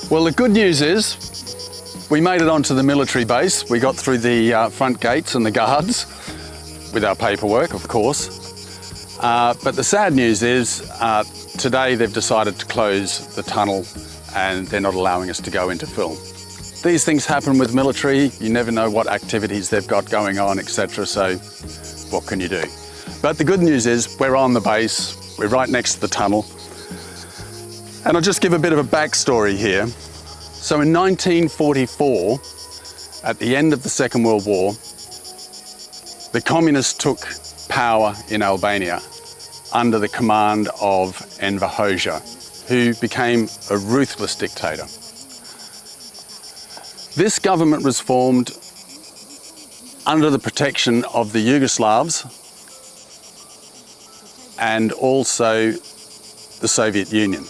Well, the good news is we made it onto the military base. We got through the front gates and the guards with our paperwork, of course. But the sad news is today they've decided to close the tunnel and they're not allowing us to go into film. These things happen with military. You never know what activities they've got going on, etc. So what can you do? But the good news is we're on the base. We're right next to the tunnel. And I'll just give a bit of a backstory here. So in 1944, at the end of the Second World War, the communists took power in Albania under the command of Enver Hoxha, who became a ruthless dictator. This government was formed under the protection of the Yugoslavs and also the Soviet Union.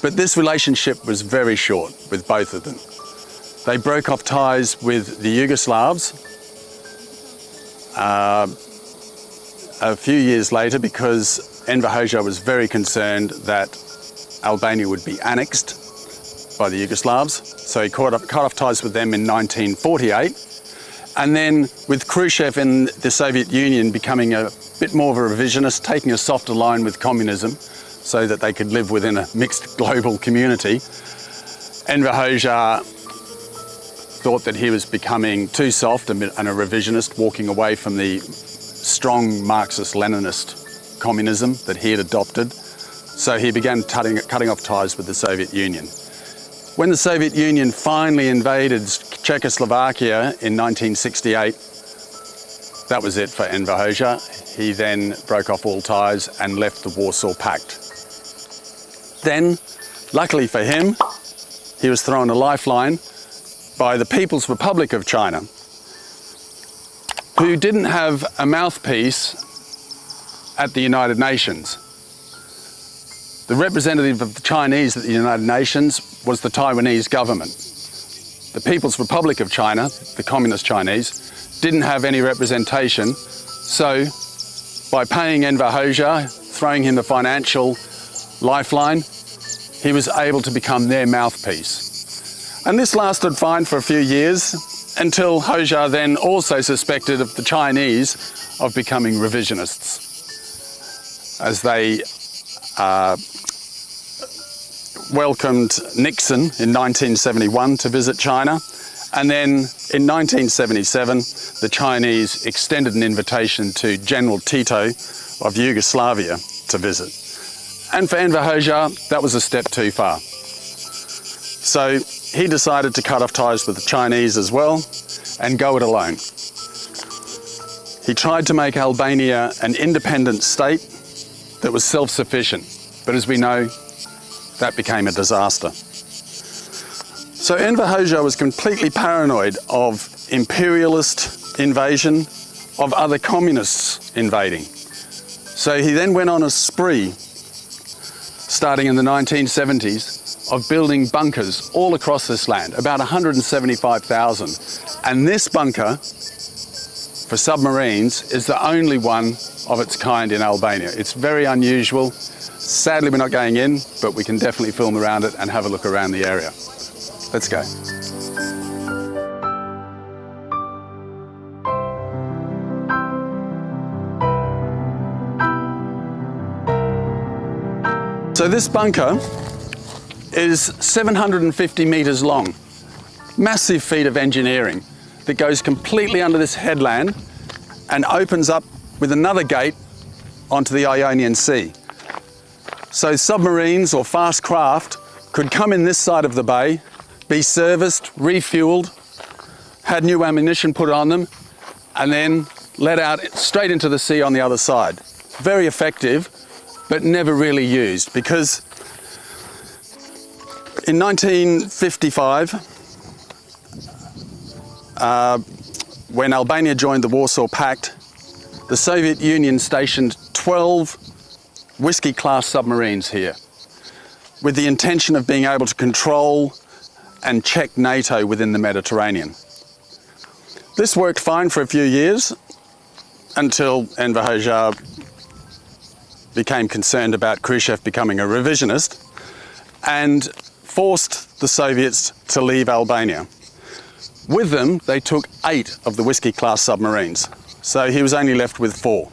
But this relationship was very short with both of them. They broke off ties with the Yugoslavs a few years later because Enver Hoxha was very concerned that Albania would be annexed by the Yugoslavs. So he cut off ties with them in 1948. And then with Khrushchev in the Soviet Union becoming a bit more of a revisionist, taking a softer line with communism so that they could live within a mixed global community, Enver Hoxha thought that he was becoming too soft and a revisionist, walking away from the strong Marxist-Leninist communism that he had adopted. So he began cutting off ties with the Soviet Union. When the Soviet Union finally invaded Czechoslovakia in 1968, that was it for Enver Hoxha. He then broke off all ties and left the Warsaw Pact. Then, luckily for him, he was thrown a lifeline by the People's Republic of China, who didn't have a mouthpiece at the United Nations. The representative of the Chinese at the United Nations was the Taiwanese government. The People's Republic of China, the Communist Chinese, didn't have any representation, so by paying Enver Hoxha, throwing him the financial lifeline, he was able to become their mouthpiece. And this lasted fine for a few years until Hoxha then also suspected of the Chinese of becoming revisionists, as they welcomed Nixon in 1971 to visit China. And then in 1977, the Chinese extended an invitation to General Tito of Yugoslavia to visit. And for Enver Hoxha, that was a step too far. So he decided to cut off ties with the Chinese as well and go it alone. He tried to make Albania an independent state that was self-sufficient, but as we know, that became a disaster. So Enver Hoxha was completely paranoid of imperialist invasion, of other communists invading. So he then went on a spree, starting in the 1970s, of building bunkers all across this land, about 175,000. And this bunker for submarines is the only one of its kind in Albania. It's very unusual. Sadly, we're not going in, but we can definitely film around it and have a look around the area. Let's go. So this bunker is 750 meters long. Massive feat of engineering that goes completely under this headland and opens up with another gate onto the Ionian Sea. So submarines or fast craft could come in this side of the bay, be serviced, refueled, had new ammunition put on them, and then let out straight into the sea on the other side. Very effective, but never really used, because in 1955, when Albania joined the Warsaw Pact, the Soviet Union stationed 12 whiskey-class submarines here with the intention of being able to control and check NATO within the Mediterranean. This worked fine for a few years until Enver Hoxha became concerned about Khrushchev becoming a revisionist, and forced the Soviets to leave Albania. With them, they took 8 of the Whiskey-class submarines, so he was only left with 4.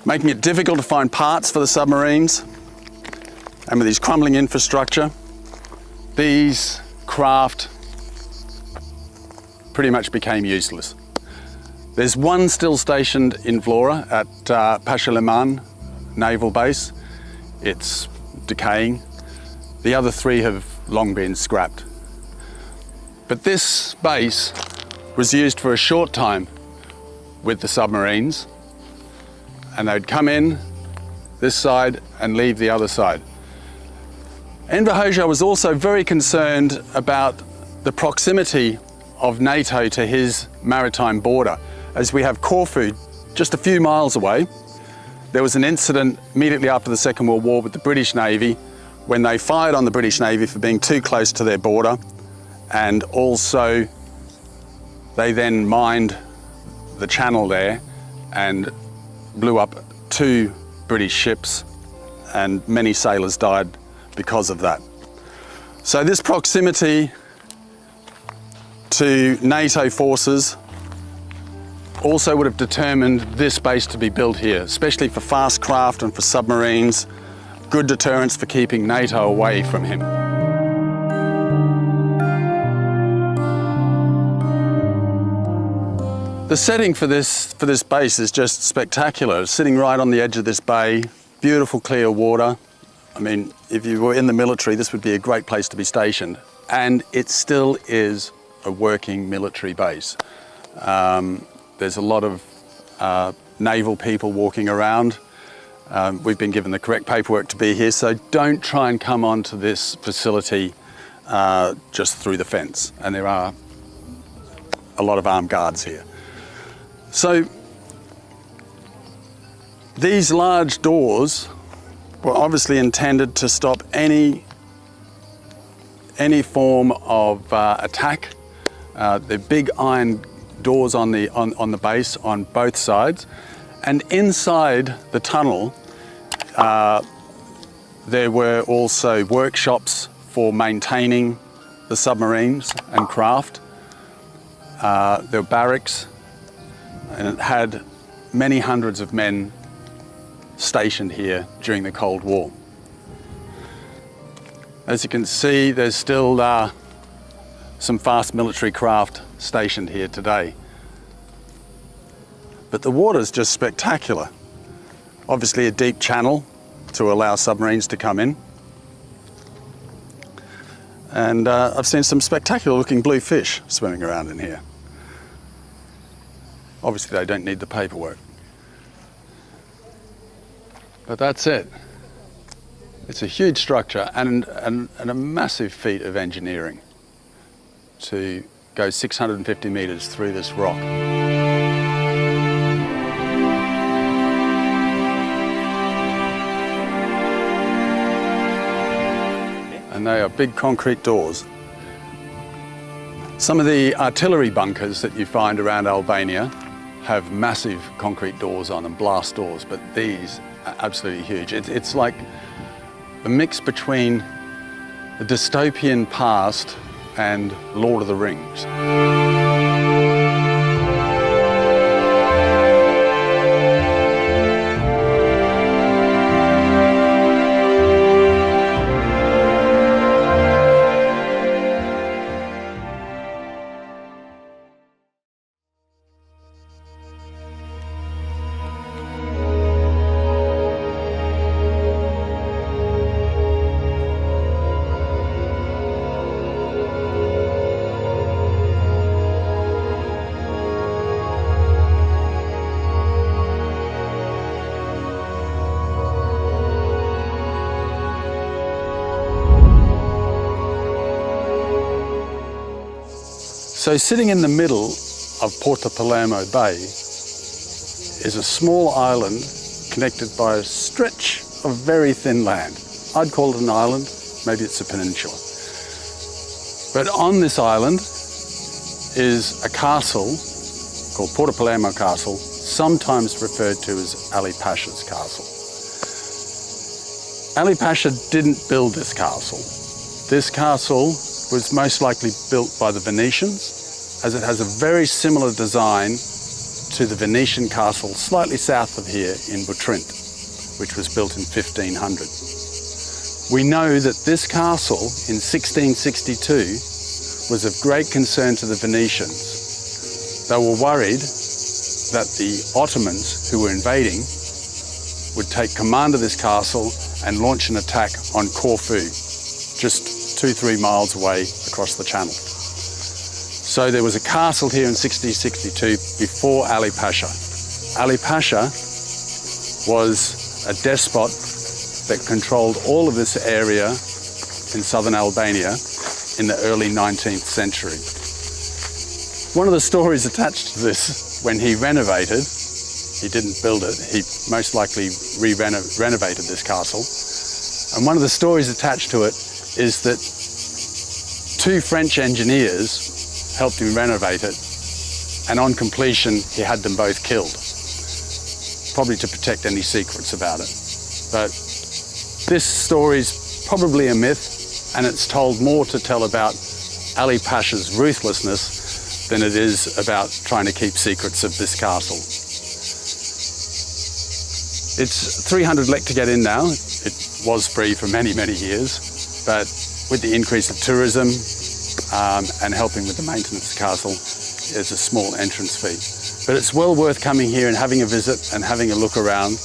Making it difficult to find parts for the submarines, and with his crumbling infrastructure, these craft pretty much became useless. There's one still stationed in Vlora at Pasha Naval Base. It's decaying. The other 3 have long been scrapped. But this base was used for a short time with the submarines, and they'd come in this side and leave the other side. Enver Hoxha was also very concerned about the proximity of NATO to his maritime border. As we have Corfu just a few miles away, there was an incident immediately after the Second World War with the British Navy when they fired on the British Navy for being too close to their border, and also they then mined the channel there and blew up 2 British ships, and many sailors died because of that. So this proximity to NATO forces also would have determined this base to be built here, especially for fast craft and for submarines, good deterrence for keeping NATO away from him. The setting for this base is just spectacular. It's sitting right on the edge of this bay, beautiful clear water. I mean, if you were in the military, this would be a great place to be stationed. And it still is a working military base. There's a lot of naval people walking around. We've been given the correct paperwork to be here, so don't try and come onto this facility just through the fence. And there are a lot of armed guards here. So these large doors were obviously intended to stop any form of attack. They're big iron doors on the base on both sides, and inside the tunnel there were also workshops for maintaining the submarines and craft. There were barracks, and it had many hundreds of men stationed here during the Cold War. As you can see, there's still some fast military craft stationed here today. But the water's just spectacular. Obviously a deep channel to allow submarines to come in. And I've seen some spectacular looking blue fish swimming around in here. Obviously they don't need the paperwork. But that's it. It's a huge structure and a massive feat of engineering to go 650 meters through this rock. And they are big concrete doors. Some of the artillery bunkers that you find around Albania have massive concrete doors on them, blast doors, but these are absolutely huge. It's like a mix between the dystopian past and Lord of the Rings. So sitting in the middle of Porto Palermo Bay is a small island connected by a stretch of very thin land. I'd call it an island, maybe it's a peninsula. But on this island is a castle called Porto Palermo Castle, sometimes referred to as Ali Pashës Castle. Ali Pasha didn't build this castle. This castle was most likely built by the Venetians, as it has a very similar design to the Venetian castle slightly south of here in Butrint, which was built in 1500. We know that this castle in 1662 was of great concern to the Venetians. They were worried that the Ottomans, who were invading, would take command of this castle and launch an attack on Corfu, just 2-3 miles away across the channel. So there was a castle here in 1662 before Ali Pasha. Ali Pasha was a despot that controlled all of this area in southern Albania in the early 19th century. One of the stories attached to this, when he renovated, he didn't build it, he most likely renovated this castle. And one of the stories attached to it is that 2 French engineers helped him renovate it, and on completion he had them both killed, probably to protect any secrets about it. But this story's probably a myth, and it's told more to tell about Ali Pasha's ruthlessness than it is about trying to keep secrets of this castle. It's 300 lek to get in now. It was free for many, many years, but with the increase of tourism and helping with the maintenance of the castle, there's a small entrance fee. But it's well worth coming here and having a visit and having a look around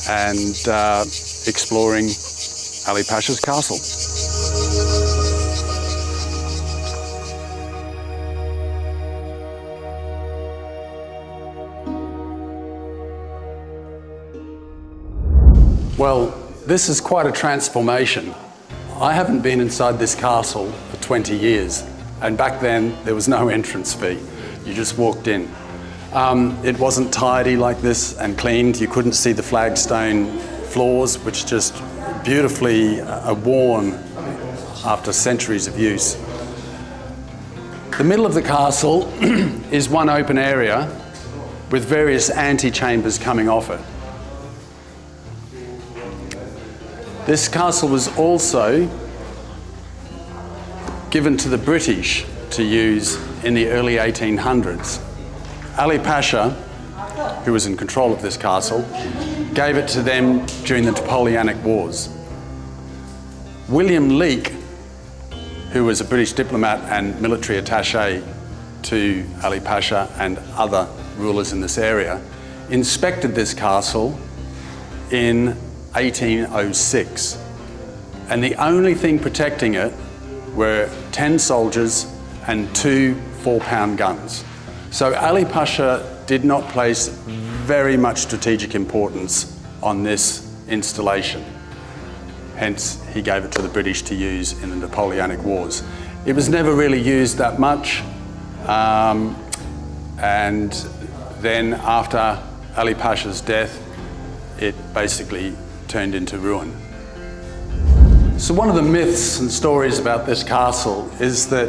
and exploring Ali Pasha's castle. Well, this is quite a transformation. I haven't been inside this castle for 20 years, and back then there was no entrance fee. You just walked in. It wasn't tidy like this and cleaned. You couldn't see the flagstone floors, which just beautifully worn after centuries of use. The middle of the castle is one open area with various antechambers coming off it. This castle was also given to the British to use in the early 1800s. Ali Pasha, who was in control of this castle, gave it to them during the Napoleonic Wars. William Leake, who was a British diplomat and military attaché to Ali Pasha and other rulers in this area, inspected this castle in 1806, and the only thing protecting it were 10 soldiers and 2 4-pound guns. So Ali Pasha did not place very much strategic importance on this installation. Hence, he gave it to the British to use in the Napoleonic Wars. It was never really used that much, and then after Ali Pasha's death, it basically turned into ruin. So one of the myths and stories about this castle is that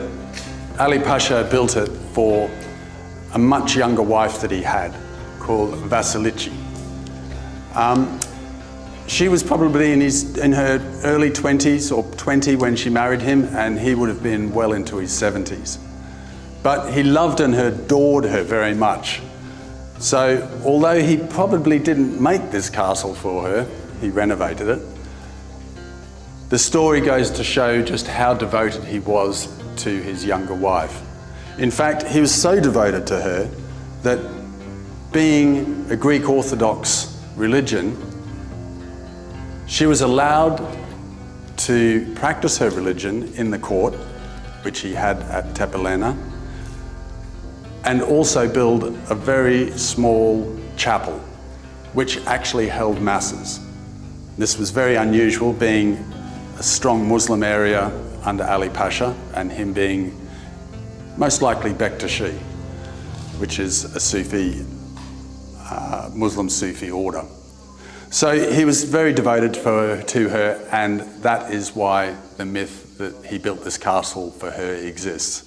Ali Pasha built it for a much younger wife that he had, called Vasilici. She was probably in her early 20s or 20 when she married him, and he would have been well into his 70s. But he loved and adored her very much. So although he probably didn't make this castle for her, he renovated it, the story goes to show just how devoted he was to his younger wife. In fact, he was so devoted to her that, being a Greek Orthodox religion, she was allowed to practice her religion in the court, which he had at Tepelena, and also build a very small chapel, which actually held masses. This was very unusual, being a strong Muslim area under Ali Pasha, and him being most likely Bektashi, which is a Sufi, Muslim Sufi order. So he was very devoted to her, and that is why the myth that he built this castle for her exists.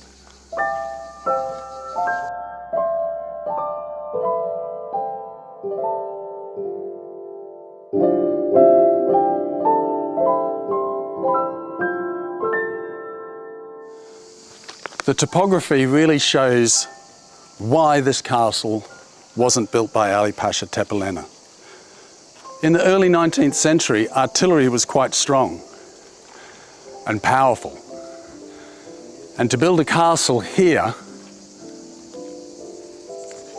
The topography really shows why this castle wasn't built by Ali Pasha Tepelena. In the early 19th century, artillery was quite strong and powerful. And to build a castle here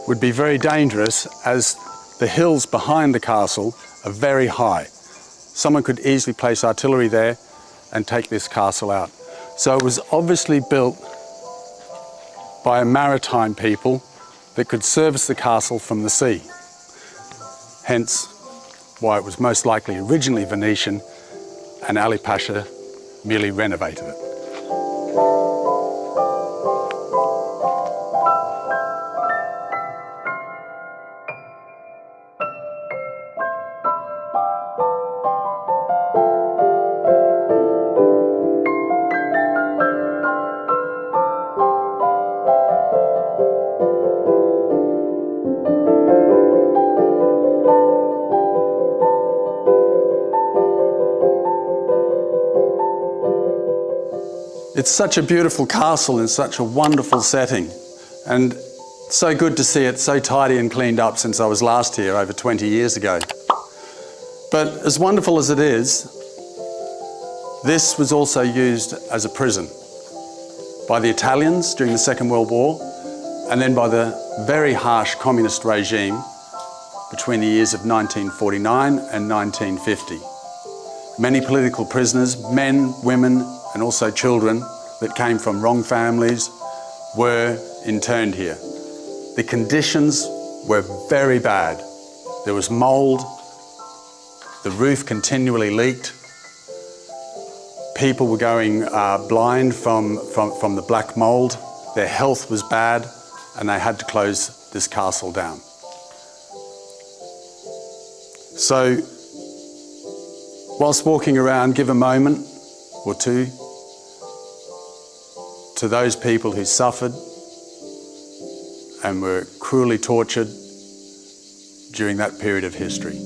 would be very dangerous, as the hills behind the castle are very high. Someone could easily place artillery there and take this castle out. So it was obviously built by a maritime people that could service the castle from the sea. Hence why it was most likely originally Venetian, and Ali Pasha merely renovated it. It's such a beautiful castle in such a wonderful setting, and so good to see it so tidy and cleaned up since I was last here over 20 years ago. But as wonderful as it is, this was also used as a prison by the Italians during the Second World War, and then by the very harsh communist regime between the years of 1949 and 1950. Many political prisoners, men, women, and also children that came from wrong families were interned here. The conditions were very bad. There was mold, the roof continually leaked, people were going blind from the black mold, their health was bad, and they had to close this castle down. So, whilst walking around, give a moment or two to those people who suffered and were cruelly tortured during that period of history.